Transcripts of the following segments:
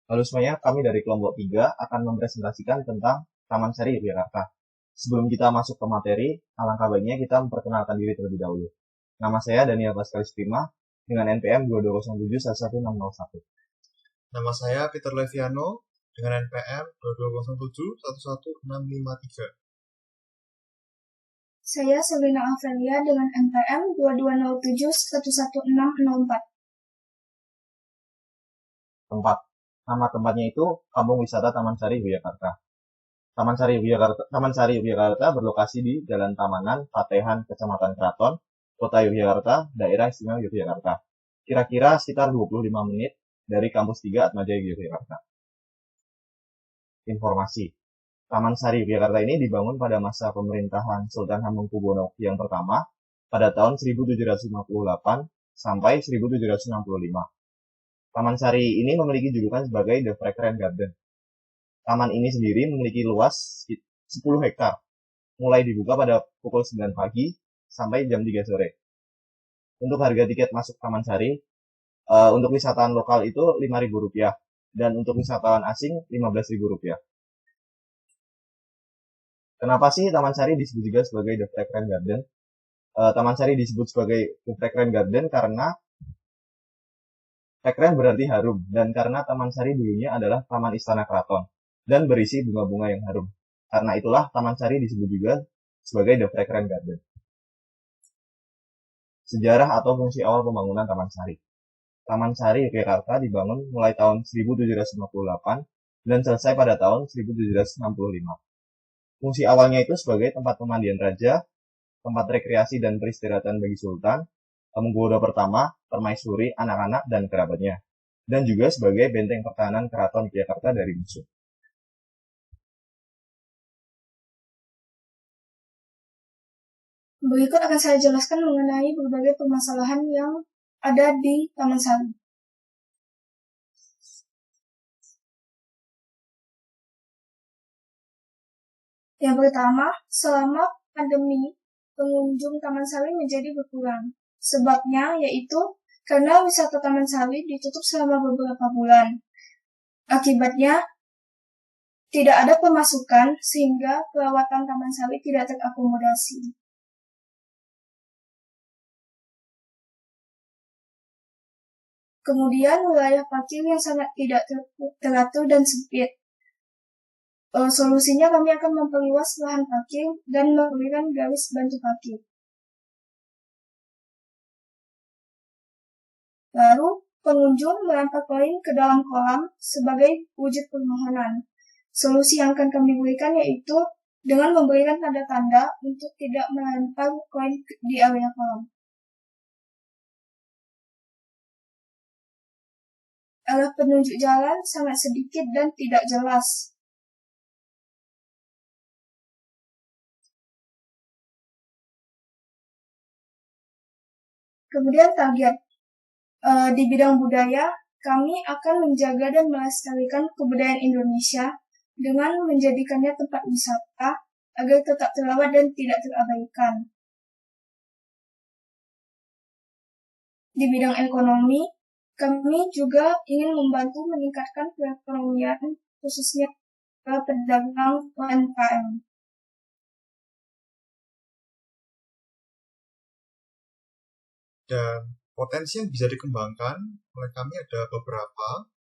Halo semuanya, kami dari kelompok 3 akan mempresentasikan tentang Taman Sari Yogyakarta. Sebelum kita masuk ke materi, alangkah baiknya kita memperkenalkan diri terlebih dahulu. Nama saya Daniel Pascalis Prima dengan NPM 2207 11601. Nama saya Peter Leviano dengan NPM 2207 11653. Saya Selina Avelia dengan NPM 2207 11604. Tempat. Nama tempatnya itu Kampung Wisata Taman Sari Yogyakarta. Taman Sari Yogyakarta berlokasi di Jalan Tamanan, Patehan, Kecamatan Kraton, Kota Yogyakarta, Daerah Istimewa Yogyakarta. Kira-kira sekitar 25 menit dari Kampus 3 Atmajaya Yogyakarta. Informasi. Taman Sari Yogyakarta ini dibangun pada masa pemerintahan Sultan Hamengkubuwono yang pertama pada tahun 1758 sampai 1765. Taman Sari ini memiliki julukan sebagai The Fragrant Garden. Taman ini sendiri memiliki luas 10 hektar, mulai dibuka pada pukul 9 pagi sampai jam 3 sore. Untuk harga tiket masuk Taman Sari, untuk wisatawan lokal itu Rp5.000 dan untuk wisatawan asing Rp15.000. Kenapa sih Taman Sari disebut juga sebagai The Fragrant Garden? Taman Sari disebut sebagai The Fragrant Garden karena fragrant berarti harum, dan karena Taman Sari dulunya adalah Taman Istana Keraton dan berisi bunga-bunga yang harum. Karena itulah Taman Sari disebut juga sebagai The Fragrant Garden. Sejarah atau fungsi awal pembangunan Taman Sari. Taman Sari Yogyakarta dibangun mulai tahun 1758 dan selesai pada tahun 1765. Fungsi awalnya itu sebagai tempat pemandian raja, tempat rekreasi dan peristirahatan bagi Sultan, Hamengkubuwono pertama, permaisuri, anak-anak, dan kerabatnya, dan juga sebagai benteng pertahanan Keraton Yogyakarta dari musuh. Berikut akan saya jelaskan mengenai berbagai permasalahan yang ada di Taman Sari. Yang pertama, selama pandemi, pengunjung Taman Sari menjadi berkurang. Sebabnya yaitu karena wisata Taman Sari ditutup selama beberapa bulan. Akibatnya, tidak ada pemasukan sehingga perawatan Taman Sari tidak terakomodasi. Kemudian wilayah parkir yang sangat tidak teratur dan sempit. Solusinya kami akan memperluas lahan parkir dan memberikan garis bantu parkir. Lalu, pengunjung melempar koin ke dalam kolam sebagai wujud permohonan. Solusi yang akan kami berikan yaitu dengan memberikan tanda-tanda untuk tidak melempar koin di area kolam. Arah penunjuk jalan sangat sedikit dan tidak jelas. Kemudian target. Di bidang budaya, kami akan menjaga dan melestarikan kebudayaan Indonesia dengan menjadikannya tempat wisata agar tetap terawat dan tidak terabaikan. Di bidang ekonomi, kami juga ingin membantu meningkatkan perekonomian khususnya para pedagang UMKM. Dan potensi yang bisa dikembangkan oleh kami ada beberapa.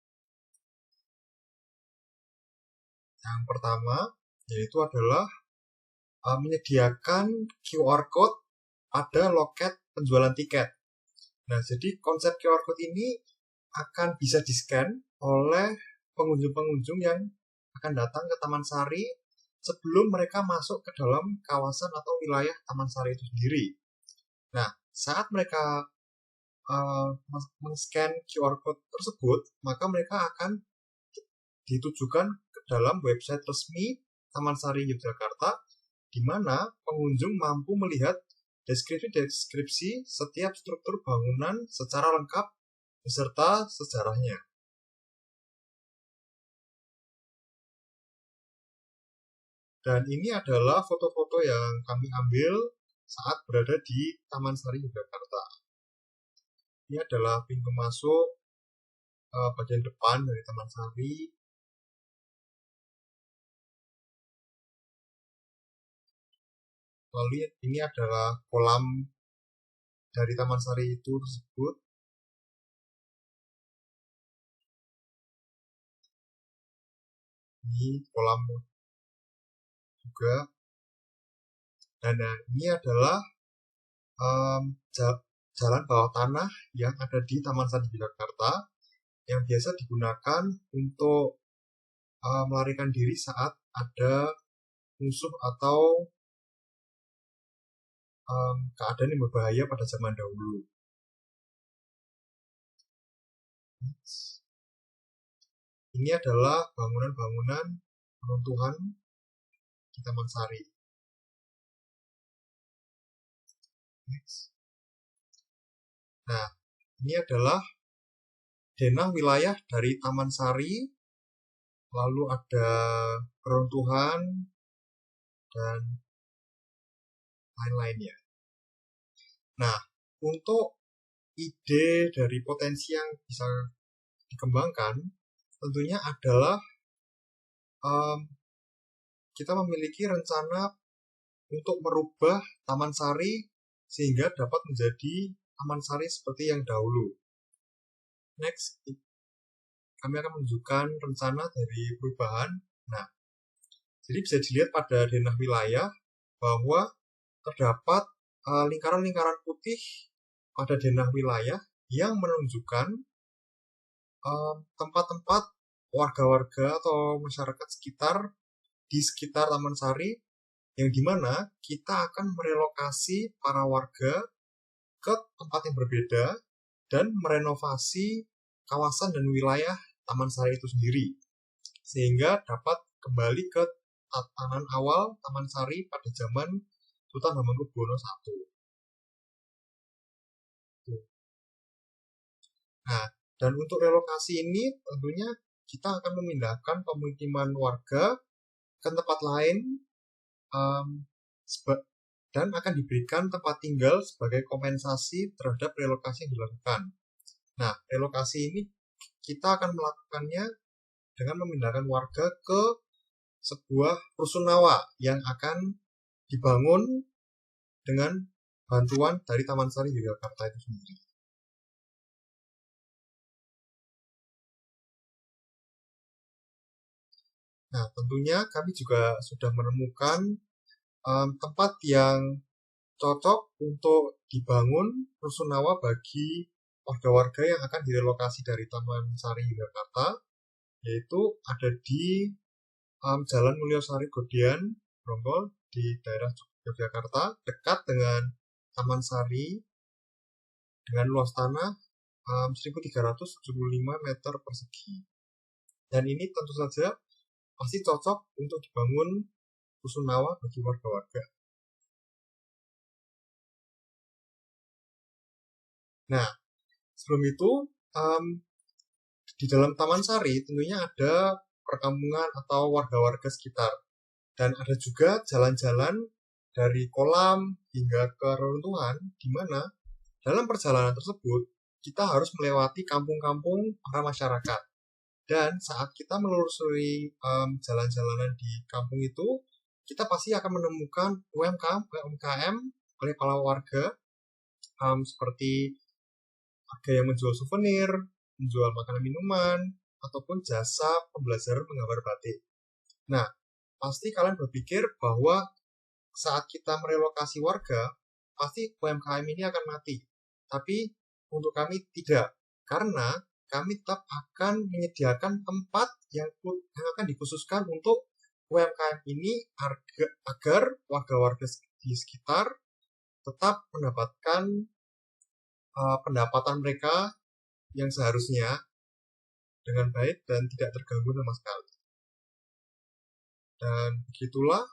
Yang pertama yaitu adalah menyediakan QR Code pada loket penjualan tiket. Nah, jadi konsep QR Code ini akan bisa di-scan oleh pengunjung-pengunjung yang akan datang ke Taman Sari sebelum mereka masuk ke dalam kawasan atau wilayah Taman Sari itu sendiri. Nah, saat mereka men-scan QR Code tersebut, maka mereka akan ditujukan ke dalam website resmi Taman Sari Yogyakarta, di mana pengunjung mampu melihat deskripsi setiap struktur bangunan secara lengkap beserta sejarahnya. Dan ini adalah foto-foto yang kami ambil saat berada di Taman Sari Yogyakarta. Ini adalah pintu masuk bagian depan dari Taman Sari. Lalu ini adalah kolam dari Taman Sari itu tersebut. Ini kolam juga. Dan ini adalah jalan bawah tanah yang ada di Taman Sari Yogyakarta yang biasa digunakan untuk melarikan diri saat ada musuh atau keadaan yang berbahaya pada zaman dahulu. Ini adalah bangunan-bangunan runtuhan di Taman Sari. Nah, ini adalah denah wilayah dari Taman Sari, lalu ada keruntuhan dan lain-lainnya. Nah, untuk ide dari potensi yang bisa dikembangkan, tentunya adalah kita memiliki rencana untuk merubah Taman Sari sehingga dapat menjadi Taman Sari seperti yang dahulu. Next, kami akan menunjukkan rencana dari perubahan. Nah, jadi bisa dilihat pada denah wilayah bahwa terdapat lingkaran-lingkaran putih pada denah wilayah yang menunjukkan tempat-tempat warga-warga atau masyarakat sekitar di sekitar Taman Sari yang dimana kita akan merelokasi para warga ke tempat yang berbeda dan merenovasi kawasan dan wilayah Taman Sari itu sendiri sehingga dapat kembali ke tatanan awal Taman Sari pada zaman Sultan Hamengkubuwono I. Nah, dan untuk relokasi ini tentunya kita akan memindahkan pemukiman warga ke tempat lain dan akan diberikan tempat tinggal sebagai kompensasi terhadap relokasi yang dilakukan. Nah, relokasi ini kita akan melakukannya dengan memindahkan warga ke sebuah rusunawa yang akan dibangun dengan bantuan dari Taman Sari Yogyakarta itu sendiri. Nah, tentunya kami juga sudah menemukan tempat yang cocok untuk dibangun rusunawa bagi warga-warga yang akan direlokasi dari Taman Sari Yogyakarta, yaitu ada di Jalan Mulyosari Godian, Grogol, di daerah Yogyakarta, dekat dengan Taman Sari, dengan luas tanah 1.375 meter persegi. Dan ini tentu saja pasti cocok untuk dibangun rusunawa bagi warga-warga. Nah, sebelum itu, di dalam Taman Sari tentunya ada perkampungan atau warga-warga sekitar. Dan ada juga jalan-jalan dari kolam hingga ke reruntuhan, di mana dalam perjalanan tersebut kita harus melewati kampung-kampung para masyarakat. Dan saat kita menelusuri jalan-jalanan di kampung itu, kita pasti akan menemukan UMKM oleh para warga, seperti harga yang menjual souvenir, menjual makanan minuman, ataupun jasa pembelajaran menggambar batik. Nah, pasti kalian berpikir bahwa saat kita merelokasi warga, pasti UMKM ini akan mati. Tapi untuk kami tidak, karena kami tetap akan menyediakan tempat yang akan dikhususkan untuk UMKM ini agar warga-warga di sekitar tetap mendapatkan pendapatan mereka yang seharusnya dengan baik dan tidak terganggu sama sekali. Dan begitulah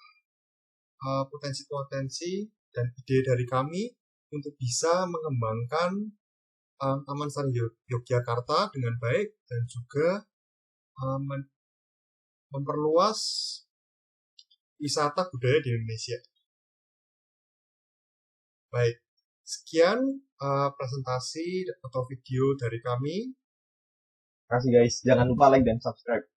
potensi-potensi dan ide dari kami untuk bisa mengembangkan Taman Sari Yogyakarta dengan baik dan juga memperluas wisata budaya di Indonesia. Baik, sekian presentasi atau video dari kami. kasih guys. Jangan lupa like dan subscribe.